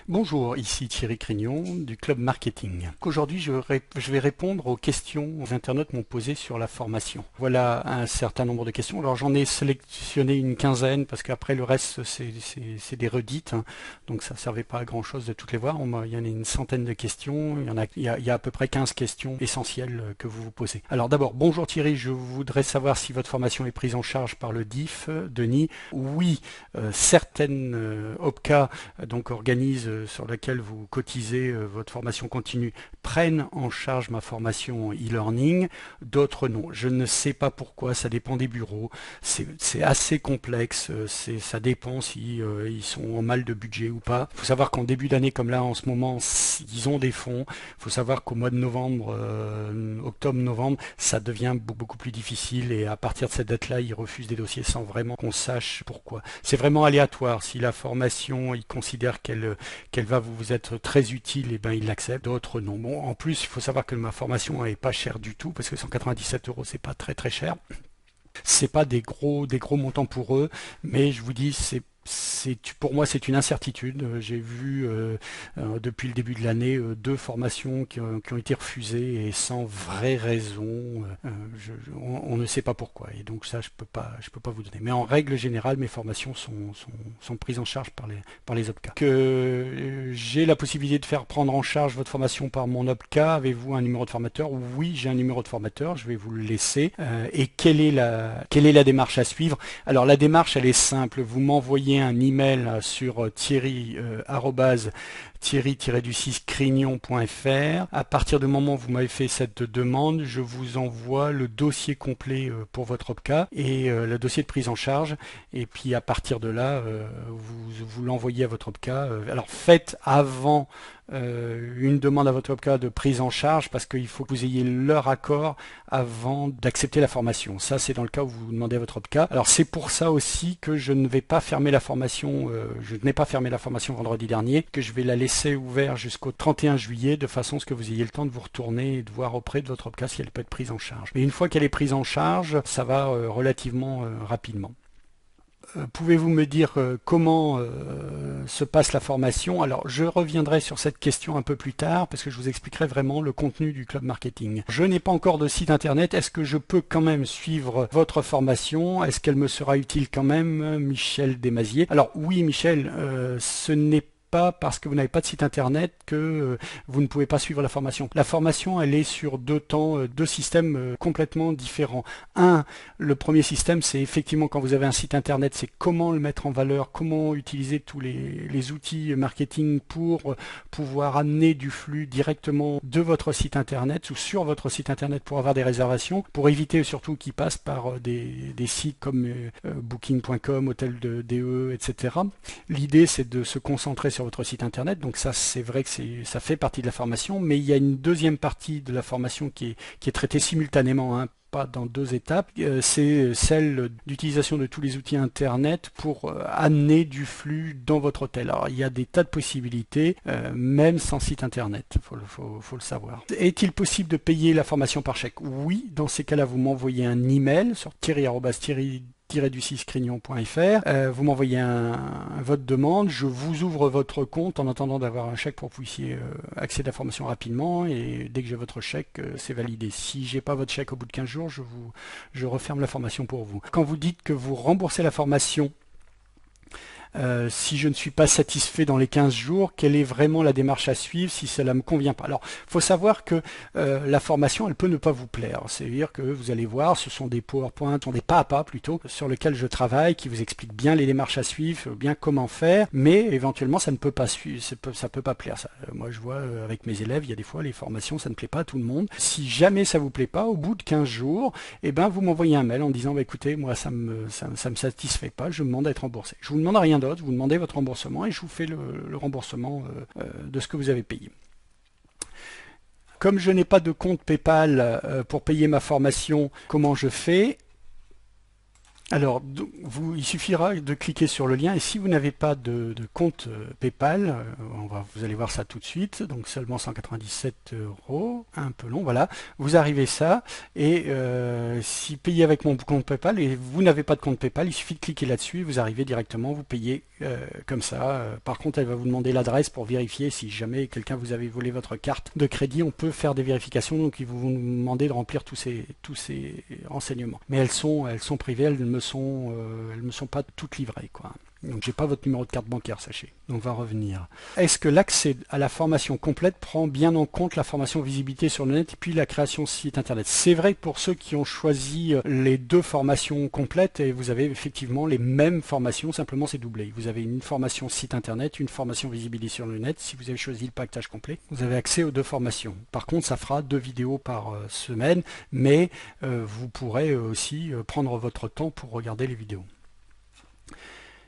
Bonjour, ici Thierry Crignon du Club Marketing. Aujourd'hui, je vais répondre aux questions que les internautes m'ont posées sur la formation. Voilà un certain nombre de questions. Alors j'en ai sélectionné une quinzaine parce qu'après le reste c'est des redites, hein. Donc ça ne servait pas à grand chose de toutes les voir. Il y en a une centaine de questions, il y a à peu près 15 questions essentielles que vous vous posez. Alors d'abord, bonjour Thierry, je voudrais savoir si votre formation est prise en charge par le DIF, Denis. Oui, certaines OPCA donc organisent sur laquelle vous cotisez votre formation continue prennent en charge ma formation e-learning, d'autres non. Je ne sais pas pourquoi, ça dépend des bureaux, c'est assez complexe, ça dépend si ils sont en mal de budget ou pas. Il faut savoir qu'en début d'année comme là en ce moment, ils ont des fonds. Il faut savoir qu'au mois de novembre, octobre-novembre, ça devient beaucoup plus difficile et à partir de cette date-là, ils refusent des dossiers sans vraiment qu'on sache pourquoi. C'est vraiment aléatoire. Si la formation, ils considèrent qu'elle va vous être très utile, et ben ils l'acceptent, d'autres non. Bon, en plus, il faut savoir que ma formation n'est pas chère du tout, parce que 197 euros, c'est pas très très cher. C'est pas des gros montants pour eux, mais je vous dis, pour moi c'est une incertitude. J'ai vu depuis le début de l'année deux formations qui ont été refusées et sans vraie raison. On ne sait pas pourquoi et donc ça je peux pas vous donner. Mais en règle générale mes formations sont prises en charge par les OPCA. Que j'ai la possibilité de faire prendre en charge votre formation par mon OPCA. Avez-vous un numéro de formateur? Oui, j'ai un numéro de formateur, je vais vous le laisser. Et quelle est la démarche à suivre? Alors la démarche elle est simple, vous m'envoyez un email sur thierry-crignon.fr. À partir du moment où vous m'avez fait cette demande, je vous envoie le dossier complet pour votre OPCA et le dossier de prise en charge. Et puis à partir de là, vous l'envoyez à votre OPCA. Alors faites avant une demande à votre OPCA de prise en charge parce qu'il faut que vous ayez leur accord avant d'accepter la formation. Ça, c'est dans le cas où vous demandez à votre OPCA. Alors c'est pour ça aussi que je ne vais pas fermer la formation, je n'ai pas fermé la formation vendredi dernier, que je vais la laisser ouverte jusqu'au 31 juillet de façon à ce que vous ayez le temps de vous retourner et de voir auprès de votre OPCA si elle peut être prise en charge. Mais une fois qu'elle est prise en charge, ça va relativement rapidement. Pouvez-vous me dire comment se passe la formation? Alors, je reviendrai sur cette question un peu plus tard parce que je vous expliquerai vraiment le contenu du club marketing. Je n'ai pas encore de site internet. Est-ce que je peux quand même suivre votre formation? Est-ce qu'elle me sera utile quand même, Michel Desmaziers? Alors oui, Michel, ce n'est pas parce que vous n'avez pas de site internet que vous ne pouvez pas suivre la formation. La formation, elle est sur deux systèmes complètement différents. Le premier système, c'est effectivement quand vous avez un site internet, c'est comment le mettre en valeur, comment utiliser tous les outils marketing pour pouvoir amener du flux directement de votre site internet ou sur votre site internet pour avoir des réservations, pour éviter surtout qu'ils passent par des sites comme booking.com, hôtel de DE, etc. L'idée, c'est de se concentrer sur votre site internet, donc ça c'est vrai que ça fait partie de la formation, mais il y a une deuxième partie de la formation qui est traitée simultanément, hein, pas dans deux étapes, c'est celle d'utilisation de tous les outils internet pour amener du flux dans votre hôtel. Alors il y a des tas de possibilités, même sans site internet, faut le savoir. Est-il possible de payer la formation par chèque? Oui, dans ces cas-là vous m'envoyez un email sur thierry-crignon.fr, vous m'envoyez votre demande, je vous ouvre votre compte en attendant d'avoir un chèque pour que vous puissiez accéder à la formation rapidement et dès que j'ai votre chèque, c'est validé. Si j'ai pas votre chèque au bout de 15 jours, je referme la formation pour vous. Quand vous dites que vous remboursez la formation, si je ne suis pas satisfait dans les 15 jours, quelle est vraiment la démarche à suivre si cela ne me convient pas? Alors, il faut savoir que la formation, elle peut ne pas vous plaire. C'est-à-dire que vous allez voir, ce sont des PowerPoint, des pas à pas plutôt, sur lesquels je travaille, qui vous expliquent bien les démarches à suivre, bien comment faire, mais éventuellement, ça ne peut pas suivre, ça peut pas plaire. Ça. Moi, je vois avec mes élèves, il y a des fois, les formations, ça ne plaît pas à tout le monde. Si jamais ça vous plaît pas, au bout de 15 jours, eh ben, vous m'envoyez un mail en disant, écoutez, moi, ça me satisfait pas, je demande à être remboursé. Je vous demande rien d'autre, vous demandez votre remboursement et je vous fais le remboursement de ce que vous avez payé. Comme je n'ai pas de compte PayPal pour payer ma formation, comment je fais? Alors, il suffira de cliquer sur le lien et si vous n'avez pas de compte PayPal, vous allez voir ça tout de suite, donc seulement 197 euros, un peu long, voilà, vous arrivez ça et si payez avec mon compte PayPal et vous n'avez pas de compte PayPal, il suffit de cliquer là-dessus et vous arrivez directement, vous payez comme ça. Par contre, elle va vous demander l'adresse pour vérifier si jamais quelqu'un vous avait volé votre carte de crédit, on peut faire des vérifications, donc ils vont vous demander de remplir tous ces renseignements. Mais elles sont privées, elles me sont pas toutes livrées, quoi. Donc j'ai pas votre numéro de carte bancaire, sachez. Donc on va revenir. Est-ce que l'accès à la formation complète prend bien en compte la formation visibilité sur le net et puis la création de site internet? C'est vrai pour ceux qui ont choisi les deux formations complètes et vous avez effectivement les mêmes formations, simplement c'est doublé. Vous avez une formation site internet, une formation visibilité sur le net. Si vous avez choisi le package complet, vous avez accès aux deux formations. Par contre, ça fera 2 vidéos par semaine, mais vous pourrez aussi prendre votre temps pour regarder les vidéos.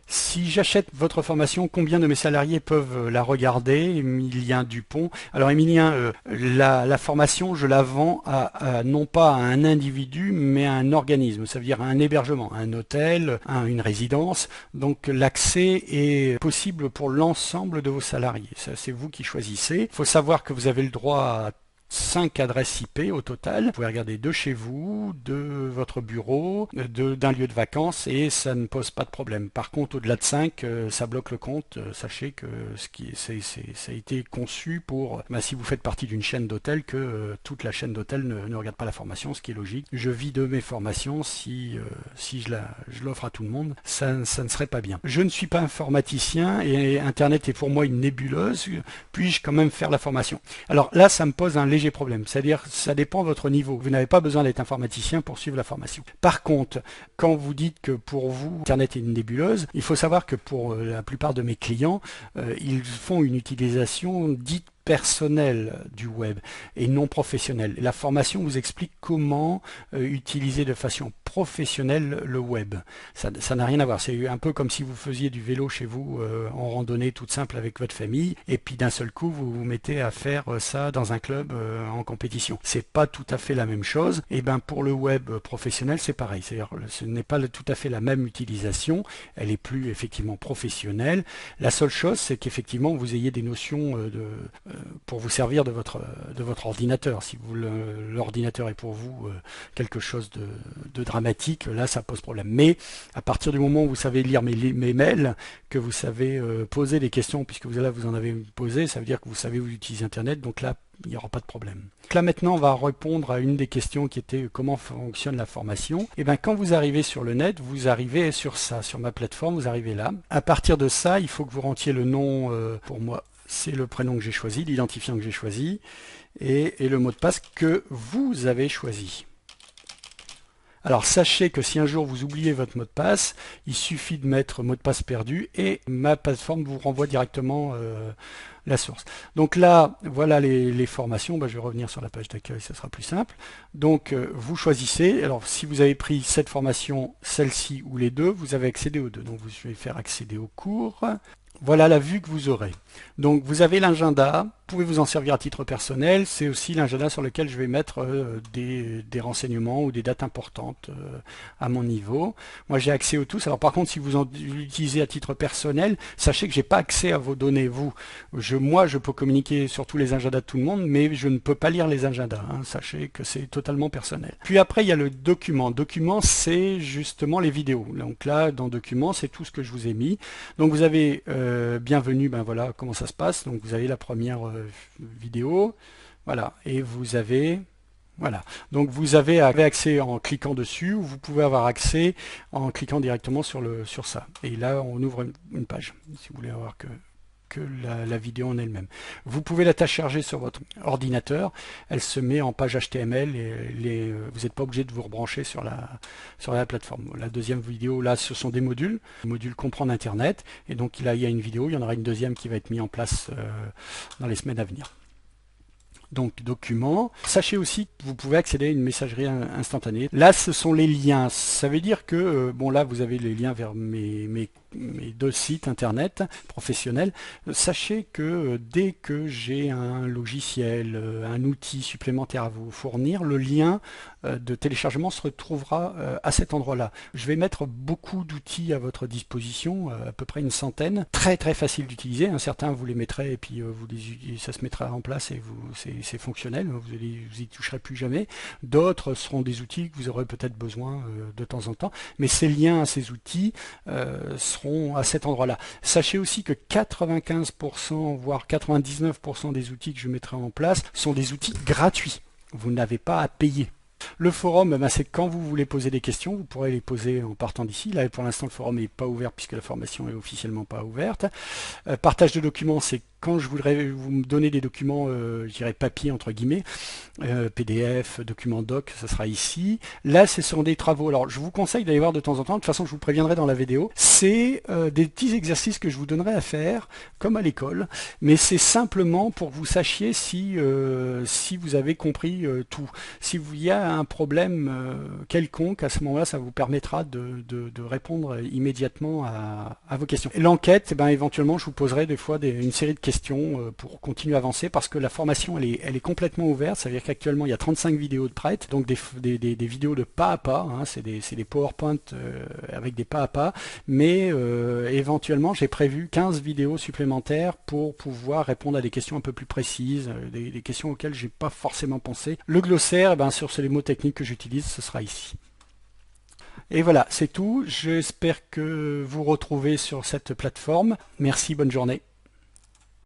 Si j'achète votre formation, combien de mes salariés peuvent la regarder? Emilien Dupont. Alors Emilien, la formation, je la vends non pas à un individu, mais à un organisme. Ça veut dire à un hébergement, un hôtel, une résidence. Donc l'accès est possible pour l'ensemble de vos salariés. C'est vous qui choisissez. Il faut savoir que vous avez le droit à 5 adresses IP au total. Vous pouvez regarder de chez vous, de votre bureau, d'un lieu de vacances et ça ne pose pas de problème. Par contre, au-delà de 5, ça bloque le compte. Sachez que ça a été conçu pour, si vous faites partie d'une chaîne d'hôtels, que toute la chaîne d'hôtels ne regarde pas la formation, ce qui est logique. Je vis de mes formations, si je l'offre à tout le monde, ça ne serait pas bien. Je ne suis pas informaticien et Internet est pour moi une nébuleuse. Puis-je quand même faire la formation? Alors là, ça me pose un léger problème, c'est-à-dire ça dépend de votre niveau. Vous n'avez pas besoin d'être informaticien pour suivre la formation. Par contre, quand vous dites que pour vous, Internet est une nébuleuse, il faut savoir que pour la plupart de mes clients, ils font une utilisation dite personnel du web et non professionnel. La formation vous explique comment utiliser de façon professionnelle le web. Ça n'a rien à voir. C'est un peu comme si vous faisiez du vélo chez vous en randonnée toute simple avec votre famille et puis d'un seul coup vous vous mettez à faire ça dans un club en compétition. C'est pas tout à fait la même chose. Et ben pour le web professionnel c'est pareil. C'est-à-dire ce n'est pas tout à fait la même utilisation. Elle est plus effectivement professionnelle. La seule chose c'est qu'effectivement vous ayez des notions pour vous servir de votre ordinateur. Si l'ordinateur est pour vous quelque chose de dramatique, là ça pose problème. Mais à partir du moment où vous savez lire mes mails, que vous savez poser des questions, puisque vous en avez posé, ça veut dire que vous savez où utiliser Internet, donc là il n'y aura pas de problème. Donc là maintenant on va répondre à une des questions qui était comment fonctionne la formation. Et bien quand vous arrivez sur le net, vous arrivez sur ça, sur ma plateforme, vous arrivez là. À partir de ça, il faut que vous rentiez le nom pour moi. C'est le prénom que j'ai choisi, l'identifiant que j'ai choisi et le mot de passe que vous avez choisi. Alors sachez que si un jour vous oubliez votre mot de passe, il suffit de mettre mot de passe perdu et ma plateforme vous renvoie directement la source. Donc là, voilà les formations. Je vais revenir sur la page d'accueil, ça sera plus simple. Donc vous choisissez. Alors si vous avez pris cette formation, celle-ci ou les deux, vous avez accédé aux deux. Donc vous allez faire accéder au cours. Voilà la vue que vous aurez. Donc vous avez l'agenda, vous pouvez vous en servir à titre personnel, c'est aussi l'agenda sur lequel je vais mettre des renseignements ou des dates importantes à mon niveau. Moi j'ai accès aux tous, alors par contre si vous l'utilisez à titre personnel, sachez que j'ai pas accès à vos données, moi je peux communiquer sur tous les agendas de tout le monde, mais je ne peux pas lire les agendas, sachez que c'est totalement personnel. Puis après il y a le document. Document c'est justement les vidéos, donc là dans document c'est tout ce que je vous ai mis. Donc vous avez bienvenue, voilà comment ça se passe. Donc vous avez la première vidéo, voilà, et vous avez voilà. Donc vous avez accès en cliquant dessus, ou vous pouvez avoir accès en cliquant directement sur ça. Et là on ouvre une page, si vous voulez avoir que la vidéo en elle-même. Vous pouvez la télécharger sur votre ordinateur, elle se met en page HTML et vous n'êtes pas obligé de vous rebrancher sur la plateforme. La deuxième vidéo, là, ce sont des modules. Le module comprendre Internet, et donc là, il y a une vidéo, il y en aura une deuxième qui va être mise en place dans les semaines à venir. Donc document. Sachez aussi que vous pouvez accéder à une messagerie instantanée. Là ce sont les liens. Ça veut dire que là vous avez les liens vers mes mes 2 sites internet professionnels, sachez que dès que j'ai un logiciel, un outil supplémentaire à vous fournir, le lien de téléchargement se retrouvera à cet endroit-là. Je vais mettre beaucoup d'outils à votre disposition, à peu près une centaine, très très facile d'utiliser. Certains vous les mettrez et puis ça se mettra en place et c'est fonctionnel, vous y toucherez plus jamais. D'autres seront des outils que vous aurez peut-être besoin de temps en temps, mais ces liens à ces outils seront à cet endroit-là. Sachez aussi que 95% voire 99% des outils que je mettrai en place sont des outils gratuits. Vous n'avez pas à payer. Le forum, c'est quand vous voulez poser des questions, vous pourrez les poser en partant d'ici. Là, pour l'instant, le forum n'est pas ouvert puisque la formation est officiellement pas ouverte. Partage de documents, c'est quand je voudrais vous me donner des documents, je dirais papier entre guillemets, PDF, documents doc, ça sera ici. Là, ce sont des travaux. Alors, je vous conseille d'aller voir de temps en temps. De toute façon, je vous préviendrai dans la vidéo. C'est des petits exercices que je vous donnerai à faire, comme à l'école, mais c'est simplement pour que vous sachiez si vous avez compris tout. Si il y a un problème quelconque, à ce moment-là, ça vous permettra de répondre immédiatement à vos questions. L'enquête, éventuellement, je vous poserai des fois une série de questions pour continuer à avancer parce que la formation elle est complètement ouverte. Ça veut dire qu'actuellement il y a 35 vidéos de prêtes, donc des vidéos de pas à pas, c'est des PowerPoint avec des pas à pas, mais éventuellement j'ai prévu 15 vidéos supplémentaires pour pouvoir répondre à des questions un peu plus précises, des questions auxquelles j'ai pas forcément pensé. Le glossaire, sur les mots techniques que j'utilise, ce sera ici. Et voilà, c'est tout. J'espère que vous retrouvez sur cette plateforme. Merci, bonne journée.